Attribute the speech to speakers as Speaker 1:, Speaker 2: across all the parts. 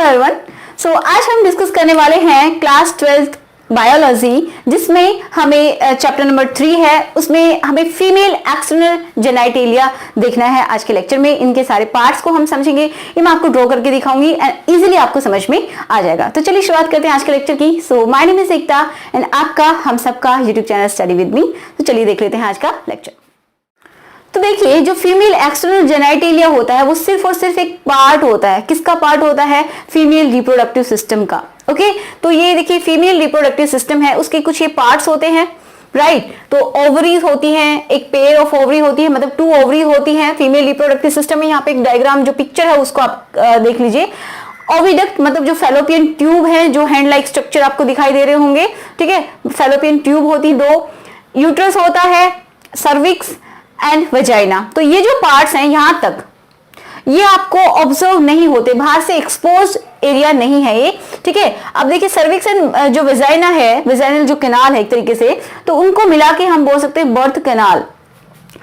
Speaker 1: Everyone. सो आज हम discuss करने वाले हैं क्लास 12th बायोलॉजी, जिसमें हमें चैप्टर नंबर 3 है। उसमें हमें फीमेल एक्सटर्नल जेनिटलिया देखना है। आज के लेक्चर में इनके सारे पार्ट्स को हम समझेंगे। ये मैं आपको ड्रॉ करके दिखाऊंगी एंड इजीली आपको समझ में आ जाएगा। तो चलिए शुरुआत करते हैं आज के लेक्चर की। So my name is Ekta and आपका हम सबका YouTube channel study with me. तो चलिए देख लेते हैं आज का लेक्चर। तो देखिए, जो फीमेल एक्सटर्नल जेनिटलिया होता है वो सिर्फ और सिर्फ एक पार्ट होता है। किसका पार्ट होता है? फीमेल रिप्रोडक्टिव सिस्टम का। ओके, तो ये देखिए फीमेल रिप्रोडक्टिव सिस्टम है, उसके कुछ ये पार्ट्स होते हैं, राइट। तो ओवरीज होती हैं, एक पेयर ऑफ ओवरी होती है, मतलब 2 ओवरी होती हैं फीमेल रिप्रोडक्टिव सिस्टम में। यहाँ पे एक डायग्राम जो पिक्चर है उसको आप देख लीजिए। ओविडक्ट मतलब जो फैलोपियन ट्यूब है, जो हैंड लाइक स्ट्रक्चर आपको दिखाई दे रहे होंगे, ठीक है। फैलोपियन ट्यूब होती 2, यूट्रस होता है, सर्विक्स एंड वजाइना। तो ये जो पार्ट्स हैं यहां तक ये आपको ऑब्जर्व नहीं होते, बाहर से एक्सपोज एरिया नहीं है ये, ठीक है। अब देखिए सर्विक्स एंड जो वजाइना है, वजाइनल जो कैनाल है एक तरीके से, तो उनको मिला के हम बोल सकते हैं birth canal,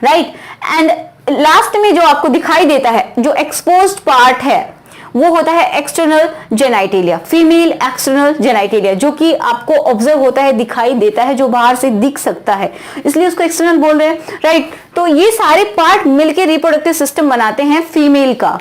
Speaker 1: right. And last में जो आपको दिखाई देता है जो एक्सपोज्ड पार्ट है वो होता है external genitalia, female external genitalia, जो कि आपको ऑब्जर्व होता है, दिखाई देता है, जो बाहर से दिख सकता है, इसलिए उसको एक्सटर्नल बोल रहे हैं, राइट। तो ये सारे पार्ट मिलकर रिप्रोडक्टिव सिस्टम बनाते हैं फीमेल का,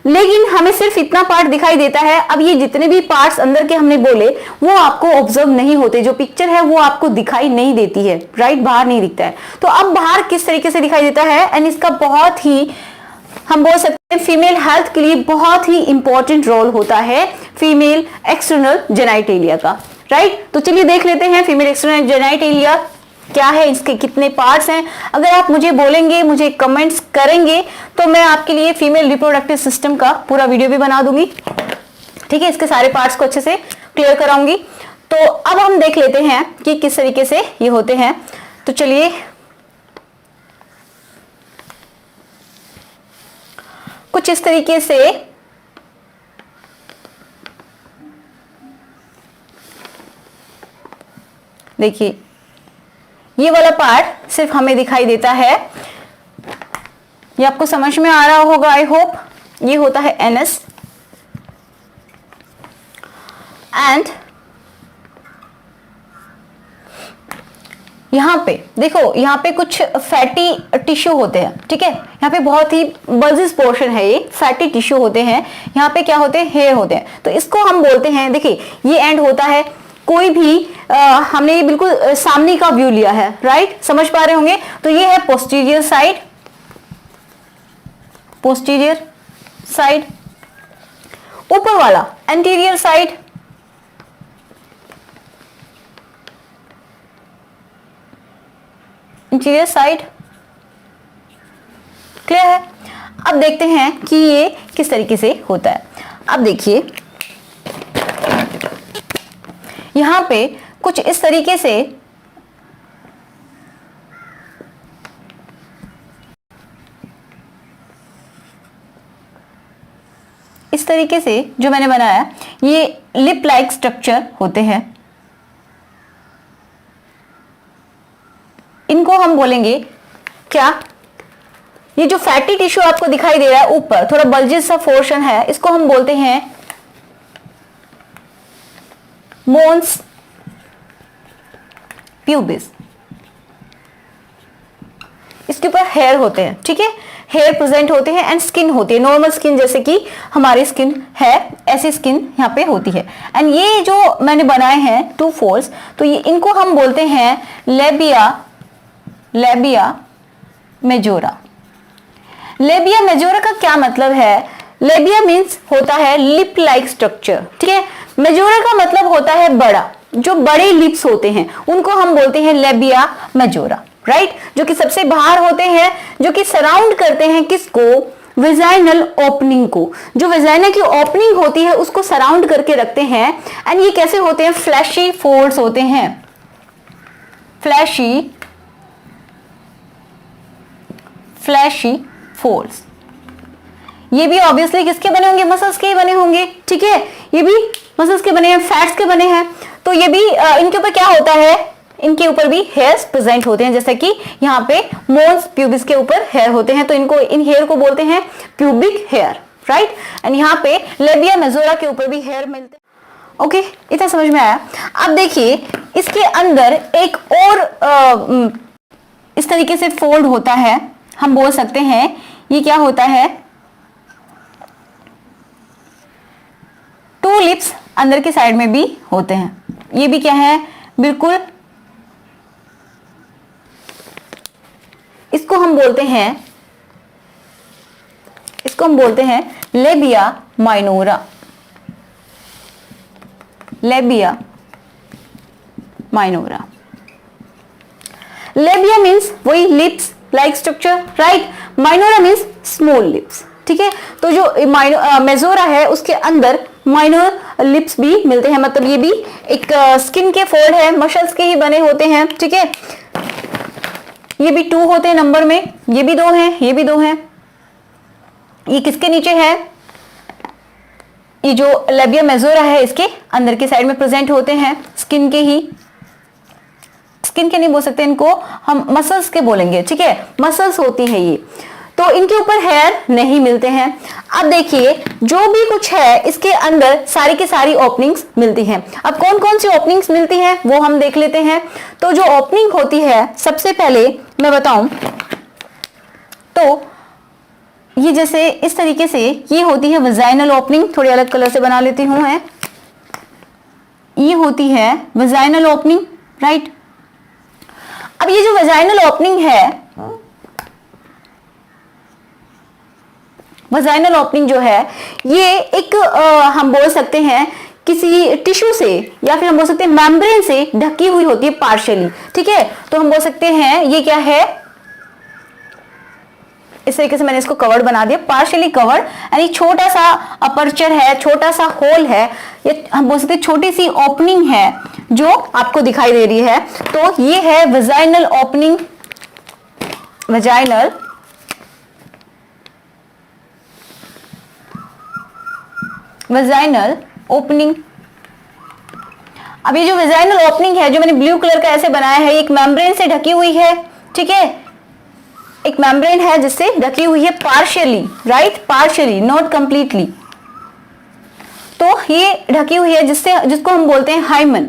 Speaker 1: लेकिन हमें सिर्फ इतना पार्ट दिखाई देता है। अब ये जितने भी पार्ट्स अंदर के हमने बोले वो आपको ऑब्जर्व नहीं होते, जो पिक्चर है वो आपको दिखाई नहीं देती है, राइट, बाहर नहीं दिखता है। तो अब बाहर किस तरीके से दिखाई देता है, एंड इसका बहुत ही हम बोल सकते हैं फीमेल हेल्थ के लिए बहुत ही इंपॉर्टेंट रोल होता है फीमेल एक्सटर्नल जेनिटलिया का, राइट। तो चलिए देख लेते हैं फीमेल एक्सटर्नल जेनिटलिया क्या है, इसके कितने पार्ट्स हैं। अगर आप मुझे बोलेंगे, मुझे कमेंट्स करेंगे, तो मैं आपके लिए फीमेल रिप्रोडक्टिव सिस्टम का पूरा वीडियो भी बना दूंगी, ठीक है। इसके सारे पार्ट्स को अच्छे से क्लियर कराऊंगी। तो अब हम देख लेते हैं कि किस तरीके से ये होते हैं। तो चलिए कुछ इस तरीके से देखिए, ये वाला पार्ट सिर्फ हमें दिखाई देता है। ये आपको समझ में आ रहा होगा, आई होप। ये होता है एनस एंड यहां पे देखो, यहां पे कुछ फैटी टिश्यू होते हैं, ठीक है। यहाँ पे बहुत ही बल्जिस पोर्शन है, ये फैटी टिश्यू होते हैं। यहाँ पे क्या होते हैं? हेयर होते हैं। तो इसको हम बोलते हैं, देखिए ये एंड होता है, कोई भी हमने ये बिल्कुल सामने का व्यू लिया है, राइट, समझ पा रहे होंगे। तो ये है पोस्टीरियर साइड, पोस्टीरियर साइड। ऊपर वाला anterior side, interior side. Clear है? अब देखते हैं कि ये किस तरीके से होता है। अब देखिए यहां पे कुछ इस तरीके से जो मैंने बनाया, ये लिप लाइक स्ट्रक्चर होते हैं। इनको हम बोलेंगे क्या? ये जो फैटी टिश्यू आपको दिखाई दे रहा है ऊपर, थोड़ा बल्जिस सा पोर्शन है, इसको हम बोलते हैं मोन्स प्यूबिस। इसके ऊपर हेयर होते हैं, ठीक है, हेयर प्रेजेंट होते हैं एंड स्किन होती है, नॉर्मल स्किन जैसे कि हमारी स्किन है, ऐसी स्किन यहाँ पे होती है। एंड ये जो मैंने बनाए हैं 2 फोल्ड्स, तो ये इनको हम बोलते हैं लेबिया मेजोरा। लेबिया मेजोरा का क्या मतलब है? लेबिया मीन्स होता है लिप लाइक स्ट्रक्चर, ठीक है। मेजोरा का मतलब होता है बड़ा, जो बड़े लिप्स होते हैं उनको हम बोलते हैं लेबिया मेजोरा, राइट, जो कि सबसे बाहर होते हैं, जो कि सराउंड करते हैं किसको? वेजाइनल ओपनिंग को। जो वेजाइना की ओपनिंग होती है उसको सराउंड करके रखते हैं। एंड ये कैसे होते हैं? फ्लैशी फोल्ड्स होते हैं, फ्लैशी फोल्ड्स। ये भी ऑब्वियसली किसके बने होंगे? मसल्स के बने होंगे, ठीक है। ये भी मसल्स के बने हैं, फैट्स के बने हैं। तो ये भी इनके ऊपर क्या होता है? इनके ऊपर भी हेयर्स प्रेजेंट होते हैं, जैसे कि यहाँ पे मोन्स प्यूबिस के ऊपर हेयर होते हैं, तो इनको इन हेयर को बोलते हैं प्यूबिक हेयर, राइट। एंड यहाँ पे लेबिया मेजोरा के ऊपर भी हेयर मिलते हैं। ओके, इतना समझ में आया। अब देखिए इसके अंदर एक और इस तरीके से फोल्ड होता है, हम बोल सकते हैं ये क्या होता है, 2 लिप्स अंदर की साइड में भी होते हैं। ये भी क्या है, बिल्कुल इसको हम बोलते हैं labia minora. Labia minora. Labia means वही lips like structure, right. Minora means small lips, ठीक है। तो जो मेजोरा है उसके अंदर माइनर लिप्स भी मिलते हैं, मतलब ये भी एक स्किन के फोल्ड है, मसल्स के ही बने होते हैं, ठीक है। ये भी 2 होते हैं नंबर में, ये भी 2 हैं, ये भी 2 हैं। ये किसके नीचे है, ये जो लेबिया मेजोरा है इसके अंदर की साइड में प्रेजेंट होते हैं, स्किन के ही, स्किन के नहीं बोल सकते इनको, हम मसल्स के बोलेंगे, ठीक है। मसल्स होती है ये, तो इनके ऊपर हेयर नहीं मिलते हैं। अब देखिए जो भी कुछ है इसके अंदर सारी की सारी ओपनिंग्स मिलती हैं। अब कौन कौन सी ओपनिंग्स मिलती हैं वो हम देख लेते हैं। तो जो ओपनिंग होती है सबसे पहले मैं बताऊं तो ये जैसे इस तरीके से ये होती है वजाइनल ओपनिंग, थोड़ी अलग कलर से बना लेती हूं मैं। ये होती है वजाइनल ओपनिंग, राइट। अब ये जो वजाइनल ओपनिंग है, वजाइनल ओपनिंग जो है ये एक हम बोल सकते हैं किसी टिश्यू से या फिर हम बोल सकते हैं मेम्ब्रेन से ढकी हुई होती है पार्शियली, ठीक है। तो हम बोल सकते हैं ये क्या है, इस तरीके से मैंने इसको कवर्ड बना दिया, पार्शियली कवर्ड, यानी छोटा सा अपर्चर है, छोटा सा होल है, ये हम बोल सकते हैं छोटी सी ओपनिंग है जो आपको दिखाई दे रही है। तो ये है vaginal opening, vaginal vaginal opening. अब ये जो वजाइनल ओपनिंग है जो मैंने ब्लू कलर का ऐसे बनाया है, एक मेम्ब्रेन से ढकी हुई है, ठीक है। एक मेम्ब्रेन है जिससे ढकी हुई है partially, right, partially, not completely. तो ये ढकी हुई है जिसको हम बोलते हैं हाइमन।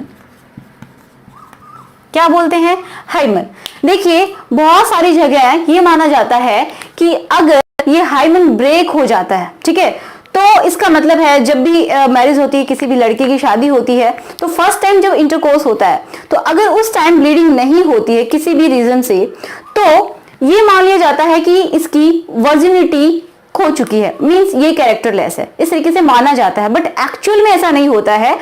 Speaker 1: क्या बोलते हैं, हाइमन। देखिए बहुत सारी जगह ये माना जाता है कि अगर ये हाइमन ब्रेक हो जाता है, ठीक है, तो इसका मतलब है जब भी मैरिज होती है, किसी भी लड़के की शादी होती है, तो फर्स्ट टाइम जब इंटरकोर्स होता है तो अगर उस टाइम ब्लीडिंग नहीं होती है किसी भी रीजन से, तो ये मान लिया जाता है कि इसकी वर्जिनिटी खो चुकी है, मींस ये कैरेक्टरलेस है, इस तरीके से माना जाता है। बट एक्चुअल में ऐसा नहीं होता है।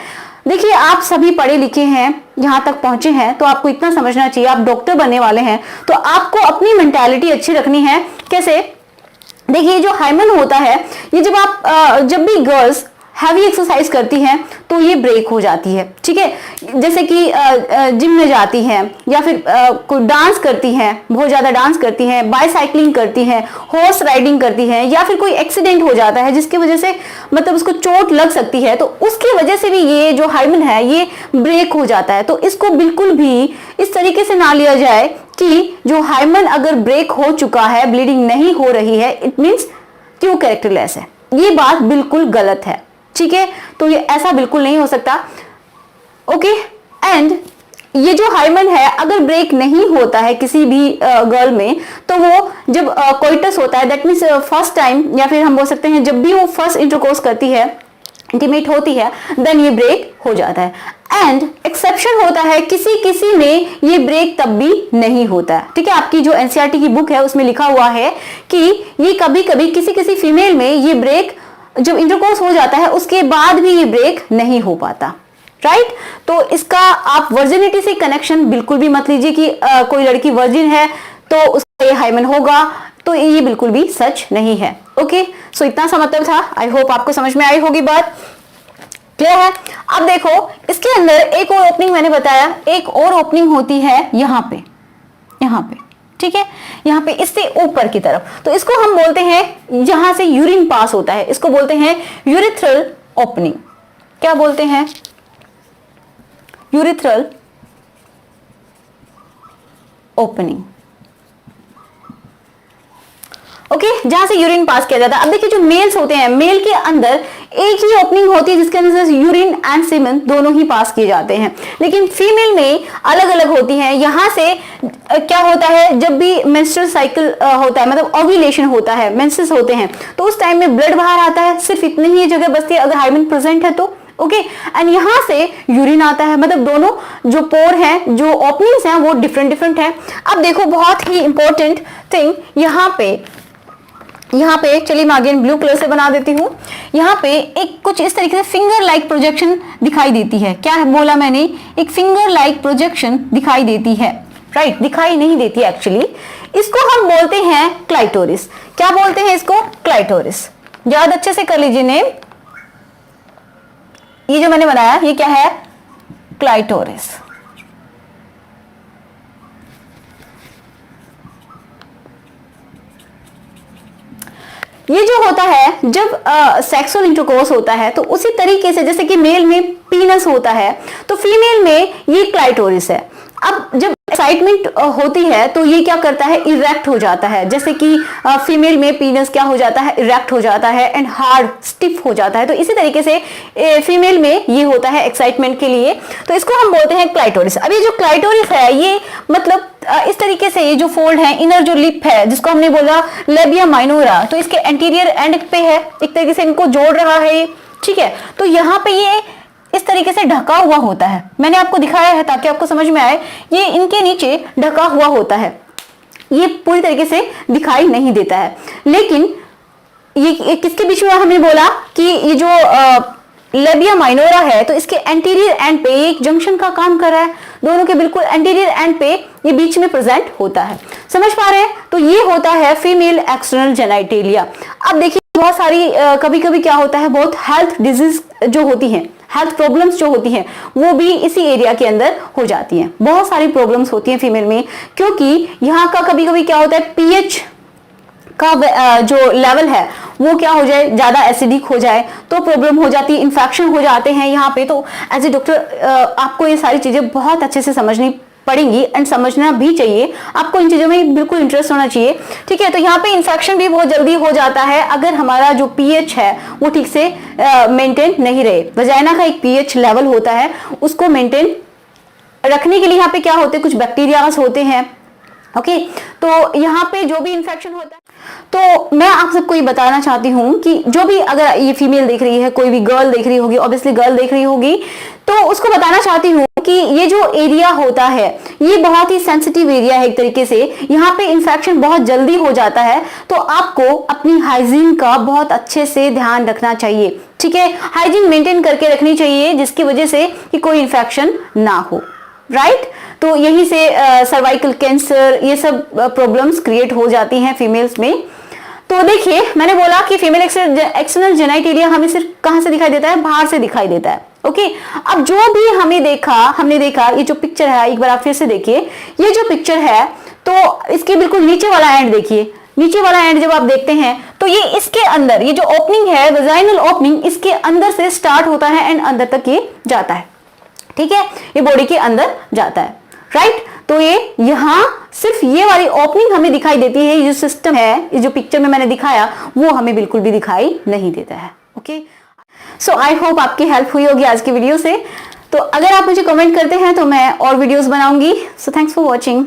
Speaker 1: देखिए आप सभी पढ़े लिखे हैं, यहां तक पहुंचे हैं, तो आपको इतना समझना चाहिए, आप डॉक्टर बनने वाले हैं तो आपको अपनी मेंटालिटी अच्छी रखनी है। कैसे, देखिए जो हाइमन होता है ये जब भी गर्ल्स हैवी एक्सरसाइज करती हैं तो ये ब्रेक हो जाती है, ठीक है। जैसे कि जिम में जाती हैं या फिर कोई डांस करती हैं, बहुत ज्यादा डांस करती हैं, बाइसाइक्लिंग करती हैं, हॉर्स राइडिंग करती हैं, या फिर कोई एक्सीडेंट हो जाता है जिसकी वजह से मतलब उसको चोट लग सकती है, तो उसकी वजह से भी ये जो हाइमन है ये ब्रेक हो जाता है। तो इसको बिल्कुल भी इस तरीके से ना लिया जाए कि जो हाइमन अगर ब्रेक हो चुका है, ब्लीडिंग नहीं हो रही है, इट मीन्स कि वो कैरेक्टरलेस है। ये बात बिल्कुल गलत है, ठीक है। तो ये ऐसा बिल्कुल नहीं हो सकता, ओके। एंड ये जो हाइमन है अगर ब्रेक नहीं होता है किसी भी गर्ल में, तो वो जब कोइटस होता है, दैट मीन्स फर्स्ट टाइम, या फिर हम बोल सकते हैं जब भी वो फर्स्ट इंटरकोर्स करती है, इंटीमेट होती है, देन ये ब्रेक हो जाता है। एंड एक्सेप्शन होता है, किसी किसी में ये ब्रेक तब भी नहीं होता है, ठीक है। आपकी जो एनसीईआरटी की बुक है उसमें लिखा हुआ है कि ये कभी कभी किसी किसी फीमेल में ये ब्रेक जब इंटरकोर्स हो जाता है उसके बाद भी ये ब्रेक नहीं हो पाता, राइट। तो इसका आप वर्जिनिटी से कनेक्शन बिल्कुल भी मत लीजिए कि कोई लड़की वर्जिन है तो उसका ये हाइमन होगा, तो ये बिल्कुल भी सच नहीं है, ओके। सो इतना सा मतलब था, आई होप आपको समझ में आई होगी, बात क्लियर है। अब देखो इसके अंदर एक और ओपनिंग मैंने बताया, एक और ओपनिंग होती है यहाँ पे, ठीक है, यहाँ पे इससे ऊपर की तरफ, तो इसको हम बोलते हैं, जहां से यूरिन पास होता है इसको बोलते हैं यूरिथ्रल ओपनिंग। क्या बोलते हैं, यूरिथ्रल ओपनिंग। ओके, जहां से यूरिन पास किया जाता है। अब देखिए जो मेल्स होते हैं, मेल के अंदर एक ही ओपनिंग होती है जिसके अंदर से यूरिन एंड सीमेन दोनों ही पास किए जाते हैं, लेकिन फीमेल में अलग अलग होती हैं। यहां से क्या होता है, जब भी मेंस्ट्रुअल साइकिल होता है, मतलब ओव्यूलेशन होता है, मेंसेस होते हैं, तो उस टाइम में ब्लड बाहर आता है, सिर्फ इतनी ही जगह बचती है अगर हाइमेन प्रेजेंट है तो। ओके, एंड यहां से यूरिन आता है, मतलब दोनों जो पोर हैं, जो ओपनिंग्स हैं, वो डिफरेंट डिफरेंट है। अब देखो बहुत ही इंपॉर्टेंट थिंग यहाँ पे चलिए मैं अगेन ब्लू कलर से बना देती हूँ। यहाँ पे एक कुछ इस तरीके से फिंगर लाइक प्रोजेक्शन दिखाई देती है। क्या बोला मैंने, एक फिंगर लाइक प्रोजेक्शन दिखाई देती है, राइट, दिखाई नहीं देती एक्चुअली। इसको हम बोलते हैं क्लाइटोरिस। क्या बोलते हैं इसको, क्लाइटोरिस। याद अच्छे से कर लीजिए नेम। ये जो मैंने बनाया ये क्या है, क्लाइटोरिस। ये जो होता है जब सेक्सुअल इंटरकोर्स होता है, तो उसी तरीके से जैसे कि मेल में पीनस होता है, तो फीमेल में ये क्लाइटोरिस है। अब जब एक्साइटमेंट होती है तो ये क्या करता है, इरेक्ट हो जाता है। जैसे कि फीमेल में पीनस क्या हो जाता है, इरेक्ट हो जाता है एंड हार्ड स्टिफ हो जाता है। तो इसी तरीके से फीमेल में ये होता है एक्साइटमेंट के लिए, तो इसको हम बोलते हैं क्लाइटोरिस। अब ये जो क्लाइटोरिस है, ये मतलब इस तरीके से ये जो फोल्ड है, इनर जो लिप है जिसको हमने बोला लेबिया माइनोरा, तो इसके एंटीरियर एंड पे है, एक तरीके से इनको जोड़ रहा है ये, ठीक है। तो यहाँ पे ये इस तरीके से ढका हुआ होता है, मैंने आपको दिखाया है ताकि आपको समझ में आए। ये इनके नीचे ढका हुआ होता है, ये पूरी तरीके से दिखाई नहीं देता है। लेकिन ये किसके बीच में, हमने बोला कि ये जो लेबिया माइनोरा है, तो इसके एंटीरियर एंड पे एक जंक्शन का काम कर रहा है, दोनों के बिल्कुल एंटीरियर एंड पे ये बीच में प्रेजेंट होता है। समझ पा रहे हैं, तो ये होता है फीमेल एक्सटर्नल जेनिटलिया। अब देखिए बहुत सारी कभी कभी क्या होता है, बहुत हेल्थ डिजीज जो होती हैं, हेल्थ प्रॉब्लम्स जो होती हैं, वो भी इसी एरिया के अंदर हो जाती हैं। बहुत सारी प्रॉब्लम्स होती हैं फीमेल में, क्योंकि यहाँ का कभी कभी क्या होता है, पीएच का जो लेवल है वो क्या हो जाए, ज्यादा एसिडिक हो जाए तो प्रॉब्लम हो जाती है, इन्फेक्शन हो जाते हैं यहाँ पे। तो एज ए डॉक्टर आपको ये सारी चीजें बहुत अच्छे से समझनी पड़ेंगी एंड समझना भी चाहिए, आपको इन चीजों में बिल्कुल इंटरेस्ट होना चाहिए, ठीक है। तो यहाँ पे इन्फेक्शन भी बहुत जल्दी हो जाता है अगर हमारा जो पीएच है वो ठीक से मेंटेन नहीं रहे। वजाइना का एक पीएच लेवल होता है, उसको मेंटेन रखने के लिए यहाँ पे क्या होते हैं, कुछ बैक्टीरियाज होते हैं, ओके। तो यहाँ पे जो भी इन्फेक्शन होता है, तो मैं आप सबको ये बताना चाहती हूँ कि जो भी अगर ये फीमेल देख रही है, कोई भी गर्ल देख रही होगी, ऑब्वियसली गर्ल देख रही होगी, तो उसको बताना चाहती हूँ कि ये जो एरिया होता है ये बहुत ही सेंसिटिव एरिया है एक तरीके से, यहाँ पे इन्फेक्शन बहुत जल्दी हो जाता है। तो आपको अपनी हाइजीन का बहुत अच्छे से ध्यान रखना चाहिए, ठीक है। हाइजीन मेंटेन करके रखनी चाहिए जिसकी वजह से कि कोई इन्फेक्शन ना हो, राइट। तो यही से सर्वाइकल कैंसर, ये सब प्रॉब्लम्स क्रिएट हो जाती हैं फीमेल्स में। तो देखिए मैंने बोला कि फीमेल एक्सटर्नल जेनिटलिया हमें सिर्फ कहां से दिखाई देता है, बाहर से दिखाई देता है, ओके। अब जो भी हमने देखा ये जो पिक्चर है, एक बार आप फिर से देखिए, ये जो पिक्चर है तो इसके बिल्कुल नीचे वाला एंड देखिए, नीचे वाला एंड जब आप देखते हैं तो ये इसके अंदर, ये जो ओपनिंग है वेजाइनल ओपनिंग, इसके अंदर से स्टार्ट होता है एंड अंदर तक ये जाता है, ठीक है, ये बॉडी के अंदर जाता है, राइट। तो ये यहाँ सिर्फ ये वाली ओपनिंग हमें दिखाई देती है, ये जो सिस्टम है, ये जो पिक्चर में मैंने दिखाया वो हमें बिल्कुल भी दिखाई नहीं देता है, ओके। सो आई होप आपकी हेल्प हुई होगी आज की वीडियो से। तो अगर आप मुझे कमेंट करते हैं तो मैं और वीडियोस बनाऊंगी। So thanks for watching.